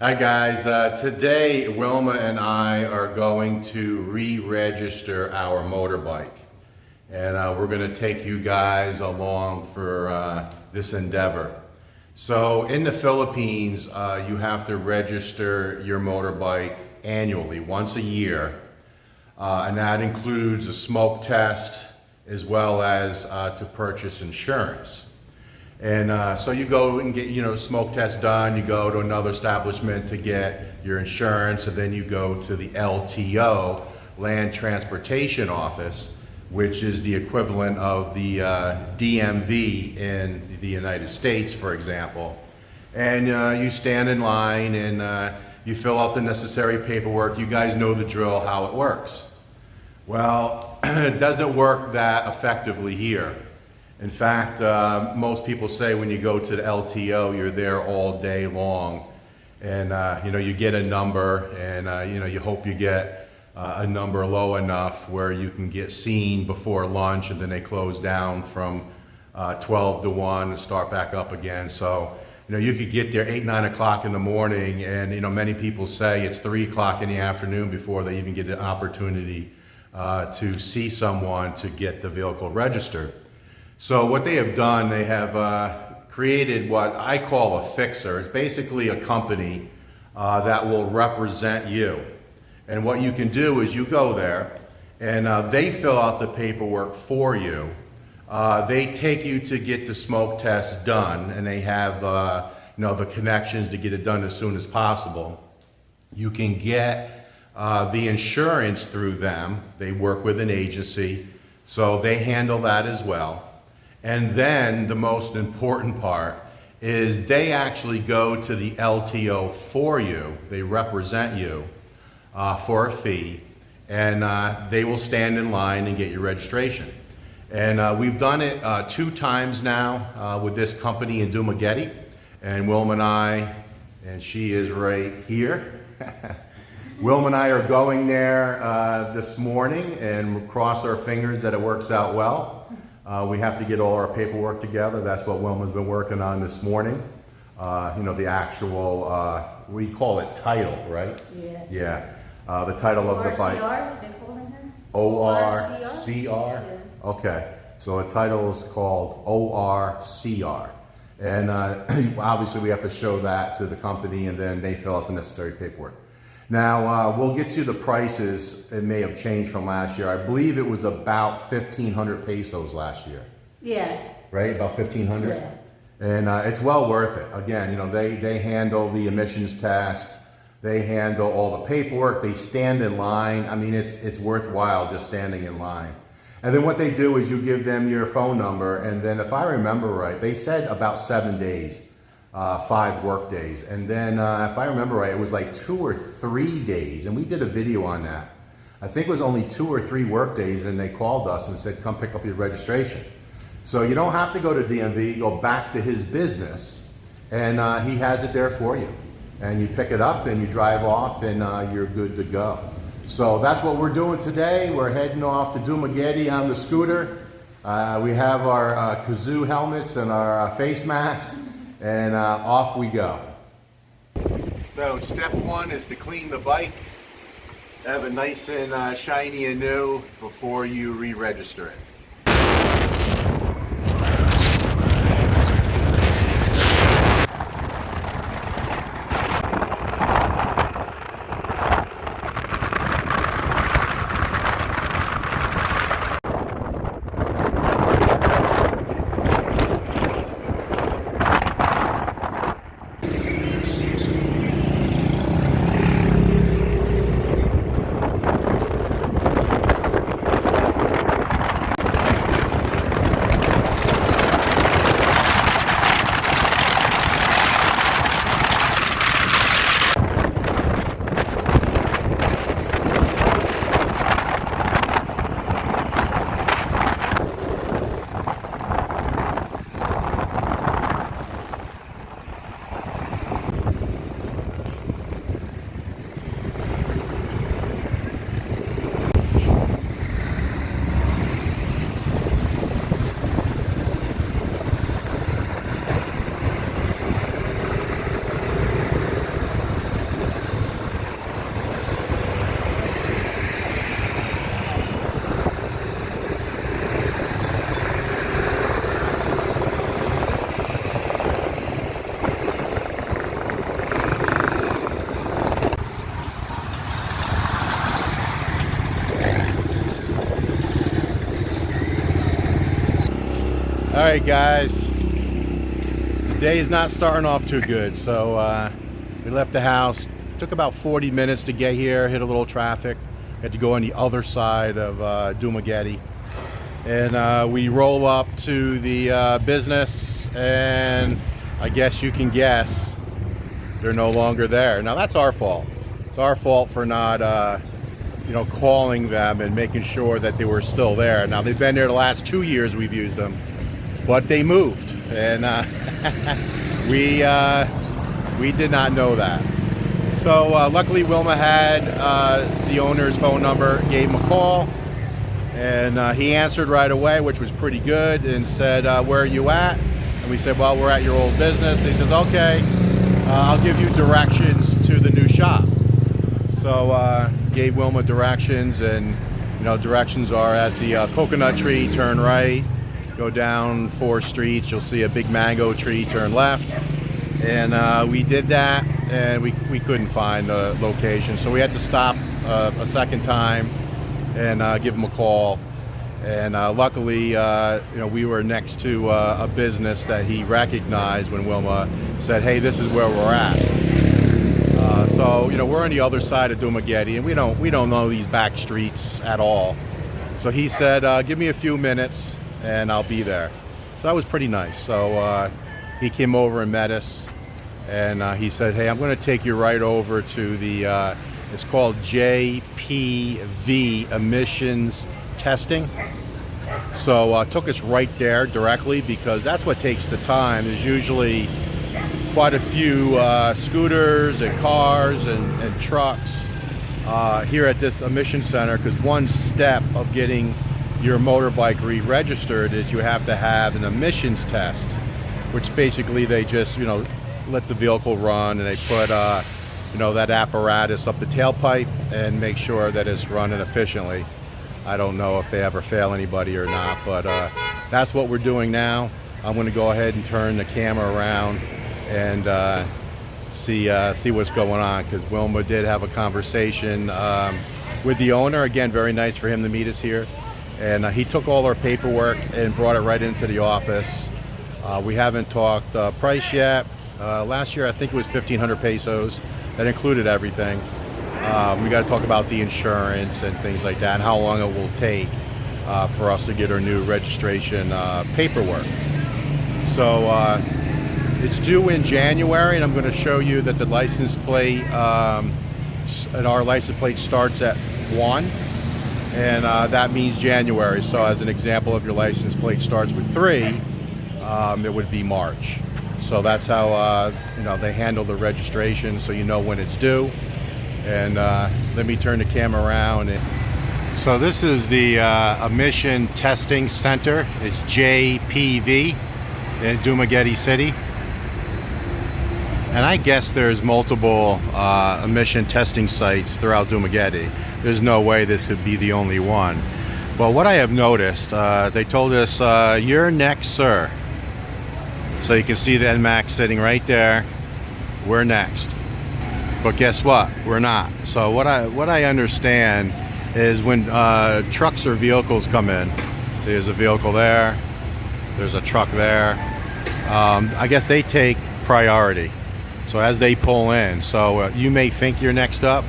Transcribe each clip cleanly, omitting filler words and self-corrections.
Hi guys, today Wilma and I are going to re-register our motorbike, and we're going to take you guys along for this endeavor. So in the Philippines, you have to register your motorbike annually, once a year, and that includes a smoke test as well as to purchase insurance. And so you go and get, smoke test done, you go to another establishment to get your insurance, and then you go to the LTO, Land Transportation Office, which is the equivalent of the DMV in the United States, for example. And you stand in line and you fill out the necessary paperwork. You guys know the drill, how it works. Well, it doesn't work that effectively here. In fact, most people say when you go to the LTO, you're there all day long, and you get a number, and you hope you get a number low enough where you can get seen before lunch, and then they close down from 12 to 1 and start back up again. So you could get there 8, 9 o'clock in the morning, and many people say it's 3 o'clock in the afternoon before they even get an opportunity to see someone to get the vehicle registered. So what they have done, they have created what I call a fixer. It's basically a company that will represent you. And what you can do is you go there and they fill out the paperwork for you. They take you to get the smoke test done, and they have the connections to get it done as soon as possible. You can get the insurance through them. They work with an agency, so they handle that as well. And then the most important part is they actually go to the LTO for you. They represent you for a fee, and they will stand in line and get your registration. And we've done it 2 times now with this company in Dumaguete. And Wilma and I, and she is right here. Wilma and I are going there this morning, and cross our fingers that it works out well. We have to get all our paperwork together. That's what Wilma's been working on this morning. The actual, we call it title, right? Yes. Yeah. The title of the bike. ORCR, they calling her? ORCR? Yeah. Okay. So the title is called ORCR. And obviously we have to show that to the company, and then they fill out the necessary paperwork. Now, we'll get you the prices. It may have changed from last year. I believe it was about 1,500 pesos last year. Yes. Right? About 1,500? Yeah. And it's well worth it. Again, they handle the emissions test. They handle all the paperwork. They stand in line. I mean, it's worthwhile just standing in line. And then what they do is you give them your phone number, and then if I remember right, they said about 7 days. 5 work days. And then if I remember right, it was like 2 or 3 days, and we did a video on that. I think it was only 2 or 3 work days, and they called us and said, come pick up your registration. So you don't have to go to DMV, go back to his business, and he has it there for you. And you pick it up and you drive off, and you're good to go. So that's what we're doing today. We're heading off to Dumaguete on the scooter. We have our kazoo helmets and our face masks. And off we go. So step 1 is to clean the bike. Have it nice and shiny and new before you re-register it. right, guys. The day is not starting off too good, so we left the house. Took about 40 minutes to get here, hit a little traffic. Had to go on the other side of Dumaguete. And we roll up to the business, and I guess you can guess they're no longer there. Now that's our fault. It's our fault for not calling them and making sure that they were still there. Now they've been there the last 2 years we've used them, but they moved, and we did not know that. So luckily Wilma had the owner's phone number, gave him a call, and he answered right away, which was pretty good, and said, where are you at? And we said, well, we're at your old business. And he says, okay, I'll give you directions to the new shop. So gave Wilma directions, and directions are at the coconut tree, turn right, go down 4 streets, you'll see a big mango tree, turn left. And we did that, and we couldn't find the location, so we had to stop a second time and give him a call. And luckily we were next to a business that he recognized when Wilma said, hey, this is where we're at. So we're on the other side of Dumaguete, and we don't know these back streets at all. So he said, give me a few minutes and I'll be there. So that was pretty nice. So he came over and met us, and he said, hey, I'm going to take you right over to the it's called JPV emissions testing. So took us right there directly, because that's what takes the time. There's usually quite a few scooters and cars and trucks here at this emission center, because one step of getting your motorbike re-registered is you have to have an emissions test, which basically they just let the vehicle run, and they put that apparatus up the tailpipe and make sure that it's running efficiently. I don't know if they ever fail anybody or not, but that's what we're doing now. I'm going to go ahead and turn the camera around and see what's going on, because Wilma did have a conversation with the owner. Again, very nice for him to meet us here, and he took all our paperwork and brought it right into the office. We haven't talked price yet. Last year I think it was 1,500 pesos. That included everything. We got to talk about the insurance and things like that, and how long it will take for us to get our new registration paperwork. So it's due in January, and I'm going to show you that the license plate, and our license plate starts at 1, and that means January. So as an example, if your license plate starts with 3, it would be March. So that's how they handle the registration, so you know when it's due. And let me turn the camera around. So this is the emission testing center. It's JPV in Dumaguete City. And I guess there's multiple emission testing sites throughout Dumaguete. There's no way this would be the only one. But what I have noticed, they told us, you're next, sir. So you can see the NMAX sitting right there. We're next. But guess what? We're not. So what I understand is when trucks or vehicles come in, there's a vehicle there, there's a truck there. I guess they take priority. So as they pull in, so you may think you're next up,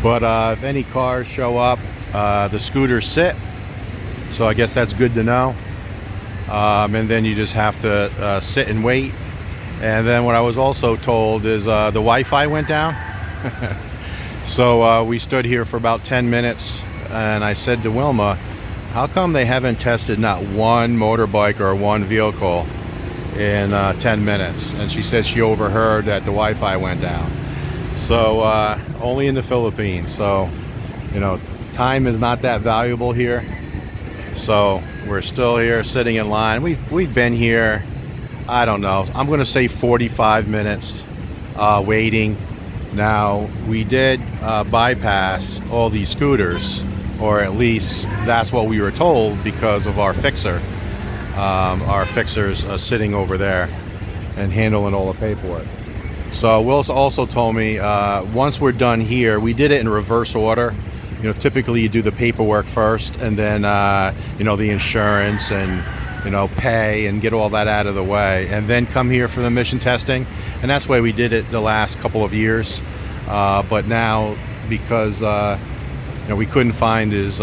but if any cars show up, the scooters sit. So I guess that's good to know. And then you just have to sit and wait. And then what I was also told is the Wi-Fi went down. So we stood here for about 10 minutes, and I said to Wilma, how come they haven't tested not one motorbike or one vehicle in 10 minutes? And she said she overheard that the Wi-Fi went down. So only in the Philippines. So time is not that valuable here. So we're still here sitting in line. We've been here, I don't know, I'm going to say 45 minutes waiting. Now, we did bypass all these scooters, or at least that's what we were told, because of our fixer. Our fixer's sitting over there and handling all the paperwork. So Will also told me once we're done here, we did it in reverse order. Typically you do the paperwork first, and then the insurance and you know, pay and get all that out of the way, and then come here for the emission testing. And that's why we did it the last couple of years. But now, because you know, we couldn't find his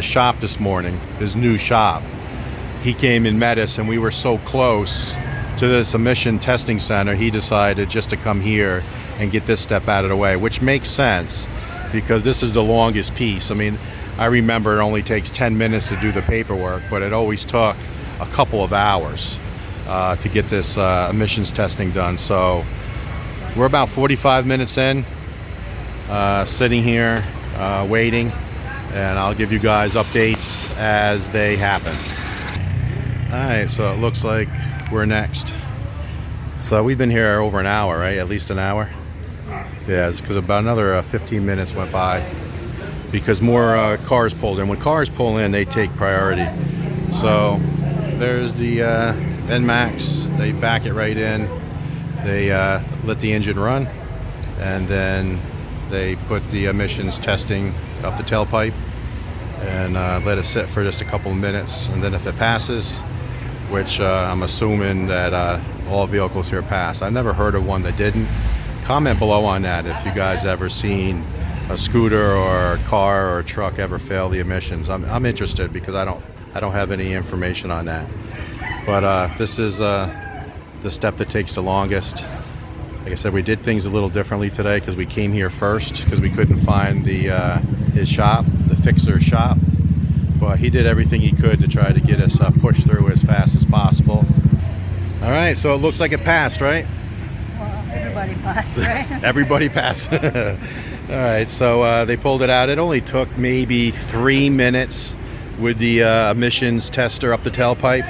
shop this morning, his new shop. He came and met us, and we were so close to this emission testing center, he decided just to come here and get this step out of the way, which makes sense because this is the longest piece. I mean, I remember it only takes 10 minutes to do the paperwork, but it always took a couple of hours to get this emissions testing done. So we're about 45 minutes in, sitting here waiting, and I'll give you guys updates as they happen. Alright, so it looks like we're next. So we've been here over an hour, right? At least an hour? Yeah, it's because about another 15 minutes went by because more cars pulled in. When cars pull in, they take priority. So there's the NMAX. They back it right in. They let the engine run, and then they put the emissions testing up the tailpipe and let it sit for just a couple of minutes. And then if it passes, which I'm assuming that all vehicles here pass. I've never heard of one that didn't. Comment below on that if you guys ever seen a scooter or a car or a truck ever fail the emissions. I'm interested because I don't have any information on that. But this is the step that takes the longest. Like I said, we did things a little differently today because we came here first because we couldn't find his shop, the fixer shop. But he did everything he could to try to get us pushed through as fast as possible. All right, so it looks like it passed, right? Well, everybody passed, right? Everybody passed. All right, so they pulled it out. It only took maybe 3 minutes with the emissions tester up the tailpipe.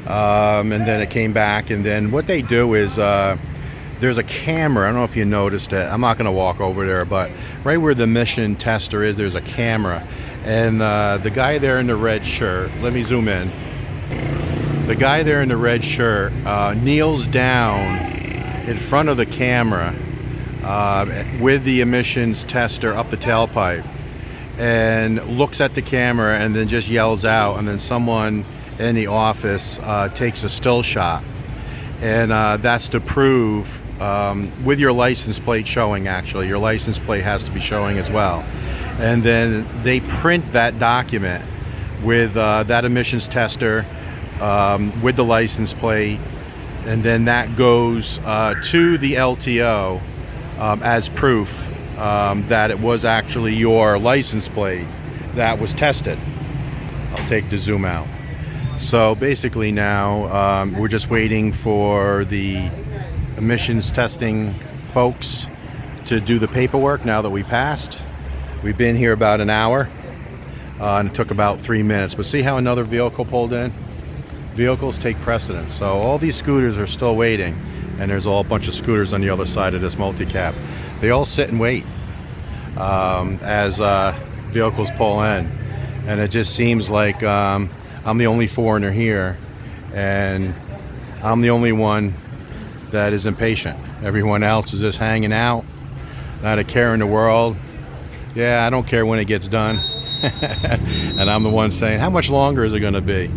And then it came back. And then what they do is there's a camera. I don't know if you noticed it. I'm not going to walk over there, but right where the emission tester is, there's a camera. And the guy there in the red shirt, let me zoom in. The guy there in the red shirt kneels down in front of the camera with the emissions tester up the tailpipe and looks at the camera and then just yells out, and then someone in the office takes a still shot. And that's to prove with your license plate showing. Actually, your license plate has to be showing as well. And then they print that document with that emissions tester with the license plate, and then that goes to the LTO as proof that it was actually your license plate that was tested. I'll take the zoom out. So basically now we're just waiting for the emissions testing folks to do the paperwork now that we passed. We've been here about an hour, and it took about 3 minutes. But see how another vehicle pulled in? Vehicles take precedence. So all these scooters are still waiting, and there's all a bunch of scooters on the other side of this multi-cab. They all sit and wait as vehicles pull in. And it just seems like I'm the only foreigner here, and I'm the only one that is impatient. Everyone else is just hanging out, not a care in the world. Yeah, I don't care when it gets done. And I'm the one saying, how much longer is it going to be?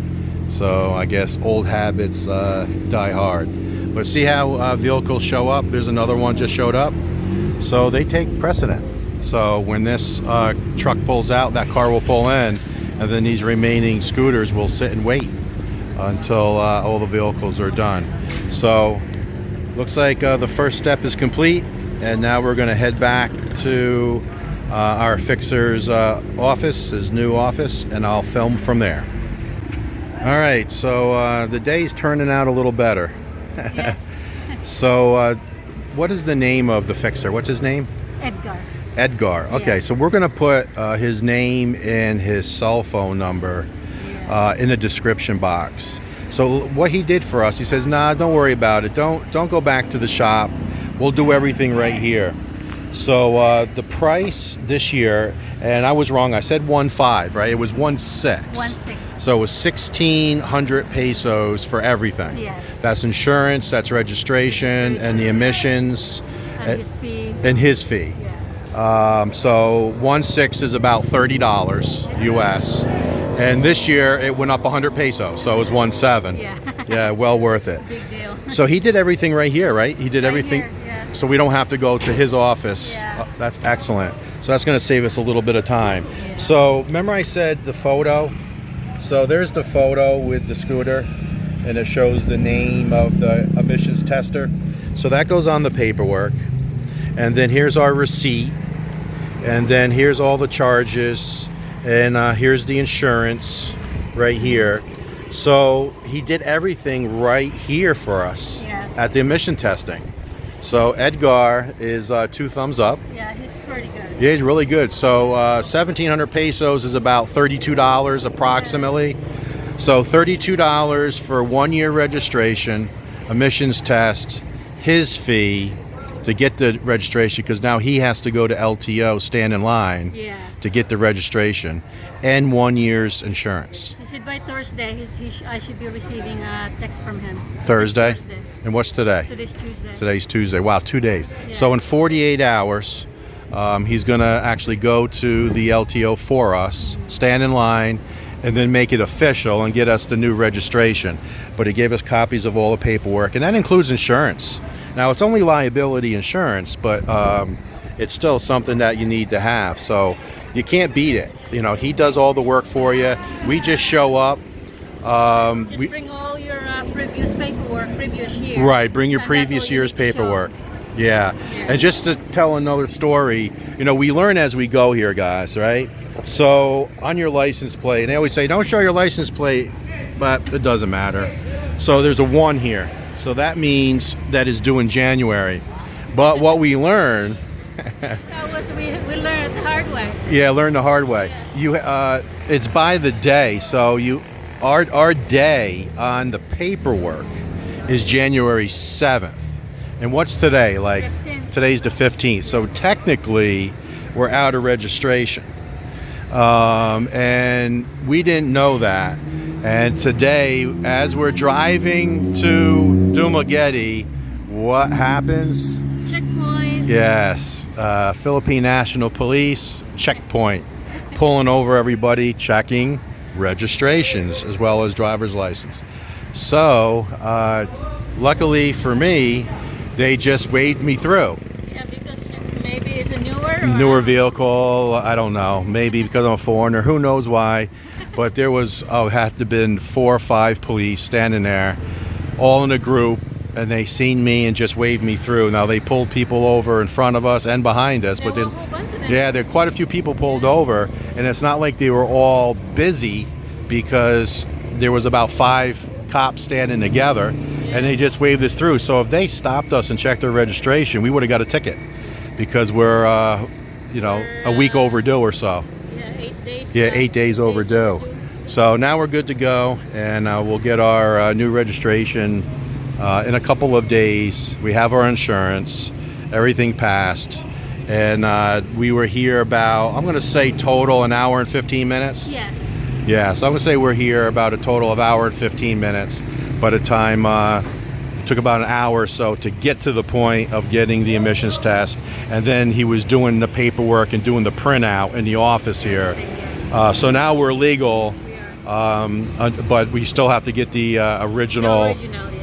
So I guess old habits die hard. But see how vehicles show up? There's another one just showed up. So they take precedent. So when this truck pulls out, that car will pull in, and then these remaining scooters will sit and wait until all the vehicles are done. So looks like the first step is complete, and now we're going to head back to our fixer's office, his new office, and I'll film from there. All right, so the day's turning out a little better. Yes. So what is the name of the fixer? What's his name? Edgar. Edgar. Okay, Yeah. so we're going to put his name and his cell phone number in the description box. So what he did for us, he says, nah, don't worry about it. Don't go back to the shop. We'll do everything right here. So the price this year, and I was wrong, I said 1.5, right? It was 1.6. 1.6. So it was 1,600 pesos for everything. Yes. That's insurance, that's registration, and the emissions, And his fee. and his fee. Yeah. So 1.6 is about $30 US, And this year it went up 100 pesos, so it was 1.7. Yeah. Yeah, well worth it. Big deal. So he did everything right here, right? He did Right everything. here, yeah. So we don't have to go to his office. Yeah. That's excellent. So that's going to save us a little bit of time. Yeah. So remember I said the photo? So there's the photo with the scooter, and it shows the name of the emissions tester. So that goes on the paperwork. And then here's our receipt. And then here's all the charges. And here's the insurance right here. So he did everything right here for us. Yes. At the emission testing. So Edgar is 2 thumbs up. Yeah, he's pretty good. Yeah, he's really good. So 1,700 pesos is about $32 approximately. So $32 for 1 year registration, emissions test, his fee to get the registration, because now he has to go to LTO, stand in line Yeah. to get the registration, and 1 year's insurance. He said by Thursday I should be receiving a text from him. Thursday? This Thursday. And what's today? Today's Tuesday. Today's Tuesday. Wow, 2 days. Yeah. So in 48 hours, he's going to actually go to the LTO for us, stand in line, and then make it official and get us the new registration. But he gave us copies of all the paperwork, and that includes insurance. Now, it's only liability insurance, but it's still something that you need to have. So you can't beat it. You know, he does all the work for you. We just show up. Just bring all your previous paperwork, previous year. Right, bring your And that's previous all you year's need to show. paperwork. Yeah. And just to tell another story, you know, we learn as we go here, guys, right? So on your license plate, and they always say, don't show your license plate, but it doesn't matter. So there's a 1 here. So that means that is due in January. But what we learn, We learned the hard way. yeah, learn the hard way. You, it's by the day. So our day on the paperwork is January 7th. And what's today? Like 15th. Today's the 15th. So technically, we're out of registration. And we didn't know that. And today, as we're driving to Dumaguete, what happens? Checkpoint. Yes, Philippine National Police checkpoint, pulling over everybody, checking registrations as well as driver's license. So, luckily for me, they just waved me through. Yeah, because maybe it's a newer. Newer vehicle, I don't know, maybe because I'm a foreigner, who knows why. But there was, had to have been 4 or 5 police standing there, all in a group, and they seen me and just waved me through. Now they pulled people over in front of us and behind us, There but were a whole bunch of them. yeah, there quite a few people pulled over, and it's not like they were all busy, because there was about 5 cops standing together, and they just waved us through. So if they stopped us and checked our registration, we would have got a ticket, because we're a week overdue or so. Yeah, 8 days. Yeah, 8 days overdue. So now we're good to go, and we'll get our new registration in a couple of days. We have our insurance, everything passed, and we were here about, I'm going to say total an hour and 15 minutes. Yeah. Yeah, so I'm going to say we're here about a total of hour and 15 minutes. By the time it took about an hour or so to get to the point of getting the emissions test, and then he was doing the paperwork and doing the printout in the office here. So now we're legal. But we still have to get the original,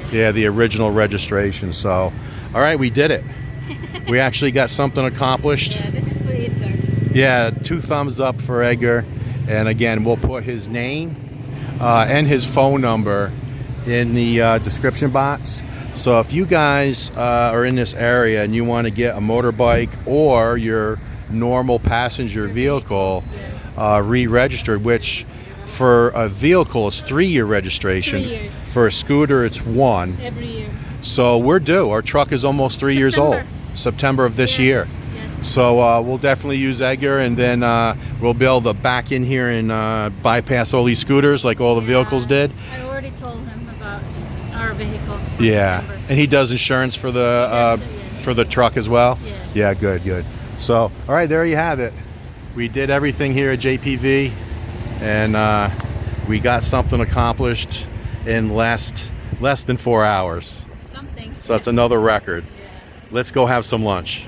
the original registration. So, all right, we did it. We actually got something accomplished. Yeah, this is for Edgar. Yeah, 2 thumbs up for Edgar. And again, we'll put his name and his phone number in the description box. So if you guys are in this area and you want to get a motorbike or your normal passenger vehicle re-registered, which for a vehicle is 3-year registration. 3 years. For a scooter, it's 1. Every year. So we're due. Our truck is almost 3 years old. September of this year. Yes. So we'll definitely use Edgar, and then we'll be able to back in here and bypass all these scooters like all the vehicles did. I already told him about our vehicle. Yeah, and he does insurance for the for the truck as well. Yeah. Yeah, good. So, all right, there you have it. We did everything here at JPV, and we got something accomplished in less than 4 hours. Something. So that's another record. Let's go have some lunch.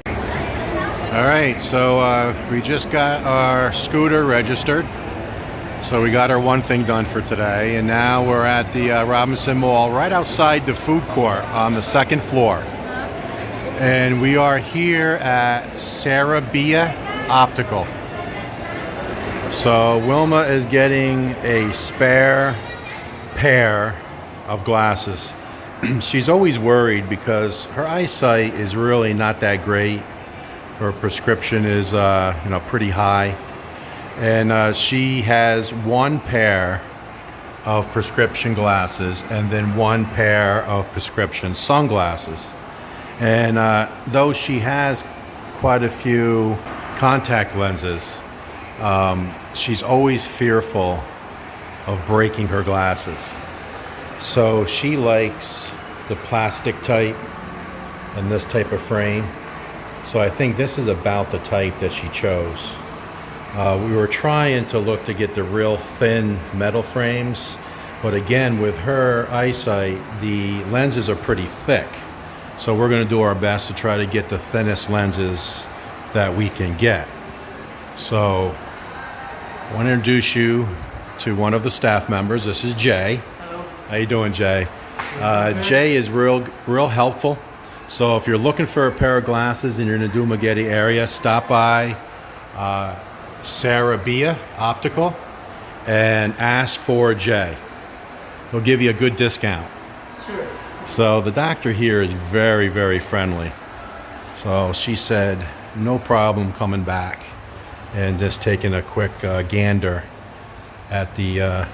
All right, so we just got our scooter registered, So we got our one thing done for today, and now we're at the Robinson Mall, right outside the food court on the second floor. And we are here at Sarabia Optical. So Wilma is getting a spare pair of glasses. She's always worried because her eyesight is really not that great. Her prescription is pretty high. And she has one pair of prescription glasses and then one pair of prescription sunglasses. And though she has quite a few contact lenses, she's always fearful of breaking her glasses. So she likes the plastic type and this type of frame. So I think this is about the type that she chose. We were trying to look to get the real thin metal frames, but again, with her eyesight, the lenses are pretty thick. So we're going to do our best to try to get the thinnest lenses that we can get. So I want to introduce you to one of the staff members. This is Jay. Hello. How you doing, Jay? Jay is real helpful. So if you're looking for a pair of glasses and you're in the Dumaguete area, stop by Sarabia Optical and ask for Jay. He'll give you a good discount. Sure. So the doctor here is very, very friendly. So she said no problem coming back and just taking a quick gander at the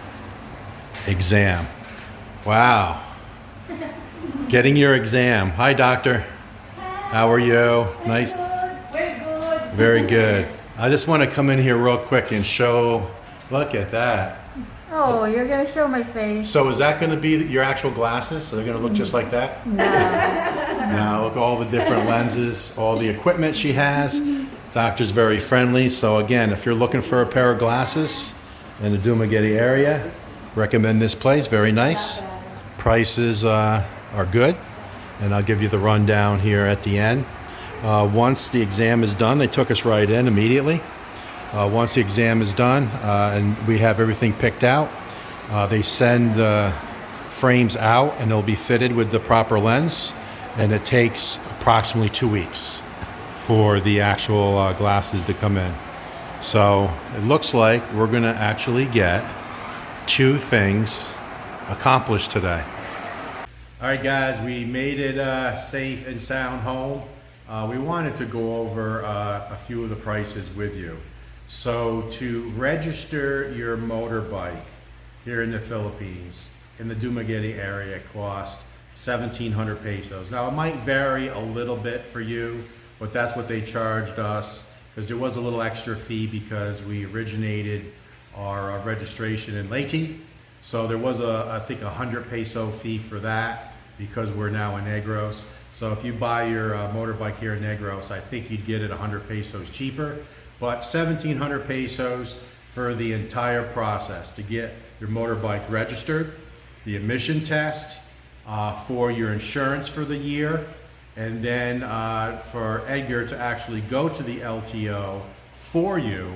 exam. Wow. Getting your exam. Hi, doctor. How are you? Nice. Very good. Very good. I just want to come in here real quick and show. Look at that. Oh, you're gonna show my face. So is that going to be your actual glasses? So they're going to look just like that? No. Now look at all the different lenses, all the equipment she has. Doctor's very friendly. So again, if you're looking for a pair of glasses in the Dumaguete area, recommend this place. Very nice. Prices are good. And I'll give you the rundown here at the end. Once the exam is done, they took us right in immediately. Once the exam is done and we have everything picked out, they send the frames out and they'll be fitted with the proper lens. And it takes approximately 2 weeks for the actual glasses to come in. So it looks like we're going to actually get 2 things accomplished today. All right, guys, we made it safe and sound home. We wanted to go over a few of the prices with you. So to register your motorbike here in the Philippines, in the Dumaguete area, it costs 1,700 pesos. Now, it might vary a little bit for you, but that's what they charged us, because there was a little extra fee because we originated our registration in Leyte. So there was I think 100 peso fee for that because we're now in Negros. So if you buy your motorbike here in Negros, I think you'd get it 100 pesos cheaper, but 1,700 pesos for the entire process to get your motorbike registered, the emission test, for your insurance for the year, and then for Edgar to actually go to the LTO for you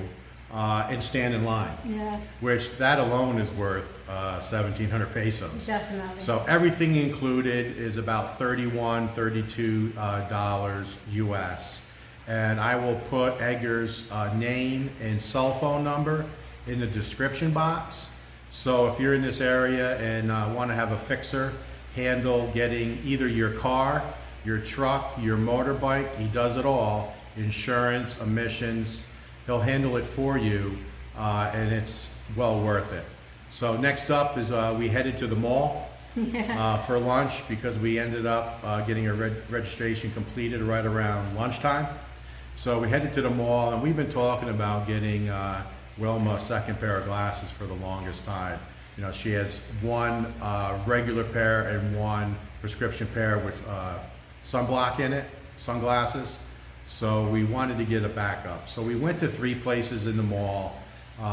and stand in line. Yes. Which that alone is worth 1,700 pesos. Definitely. So everything included is about $32 US. And I will put Edgar's name and cell phone number in the description box. So if you're in this area and want to have a fixer handle getting either your car, your truck, your motorbike, he does it all, insurance, emissions, he'll handle it for you, and it's well worth it. So next up is we headed to the mall for lunch because we ended up getting a registration completed right around lunchtime. So we headed to the mall, and we've been talking about getting Wilma a second pair of glasses for the longest time. You know, she has one regular pair and one prescription pair with sunblock in it, sunglasses. So we wanted to get a backup. So we went to 3 places in the mall.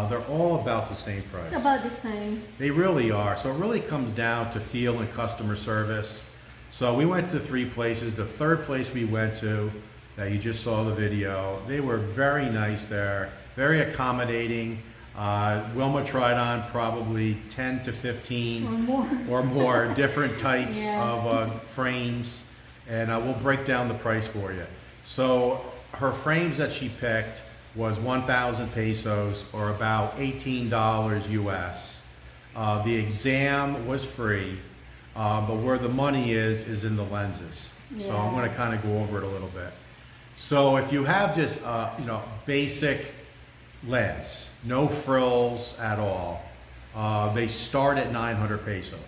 They're all about the same price. It's about the same. They really are. So it really comes down to feel and customer service. So we went to 3 places. The third place we went to, that you just saw the video, they were very nice there, very accommodating. Wilma tried on probably 10 to 15 Or more. or more different types Yeah. of frames, and we'll break down the price for you. So her frames that she picked was 1,000 pesos, or about $18 US. The exam was free, but where the money is in the lenses. So I'm Yeah. going to kind of go over it a little bit. So if you have just basic lens, no frills at all, they start at 900 pesos.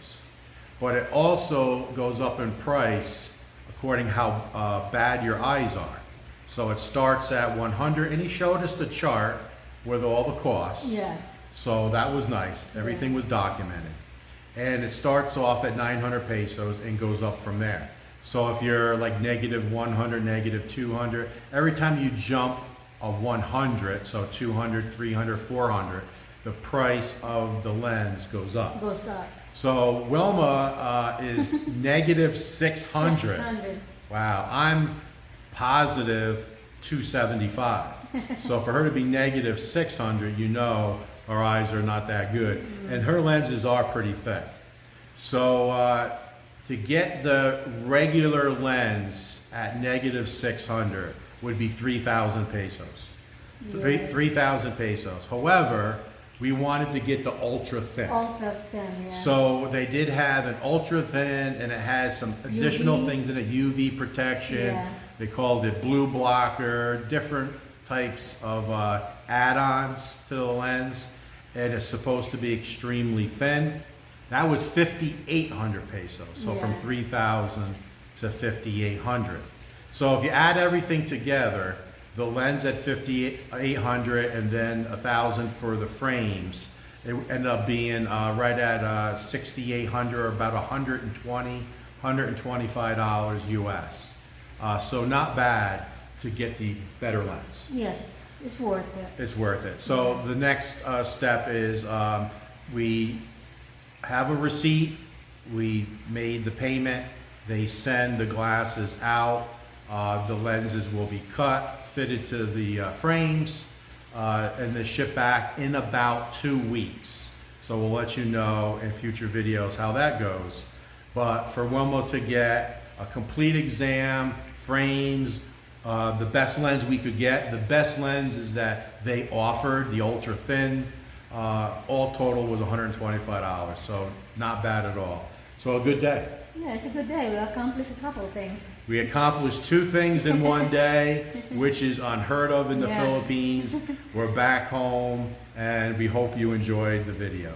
But it also goes up in price according how bad your eyes are. So it starts at 100, and he showed us the chart with all the costs. Yes. So that was nice. Everything was documented. And it starts off at 900 pesos and goes up from there. So if you're like negative 100, negative 200, every time you jump a 100, so 200, 300, 400, the price of the lens goes up. Goes up. So Wilma is negative 600. 600. Wow, I'm positive 275. So for her to be negative 600, you know her eyes are not that good. And her lenses are pretty thick. So to get the regular lens at negative 600 would be 3,000 pesos. Yes. 3,000 pesos. However, we wanted to get the ultra thin. Ultra thin, yeah. So they did have an ultra thin, and it has some additional UV. things in it, UV protection. Yeah. They called it blue blocker, different types of add-ons to the lens. And it's supposed to be extremely thin. That was 5,800 pesos, so from Yeah. 3,000 to 5,800. So if you add everything together, the lens at 5,800 and then 1,000 for the frames, it ended up being right at 6,800, or about $125 US. So not bad to get the better lens. Yes, it's worth it. It's worth it. So the next step is we have a receipt, we made the payment, they send the glasses out, the lenses will be cut, fitted to the frames, and they ship back in about 2 weeks. So we'll let you know in future videos how that goes. But for Wilma to get a complete exam, frames, the best lens we could get, the best lenses that they offered, the ultra thin, all total was $125, so not bad at all. So a good day. Yeah, it's a good day. We accomplished a couple of things. We accomplished 2 things in one day, which is unheard of in the Yeah. Philippines. We're back home, and we hope you enjoyed the video.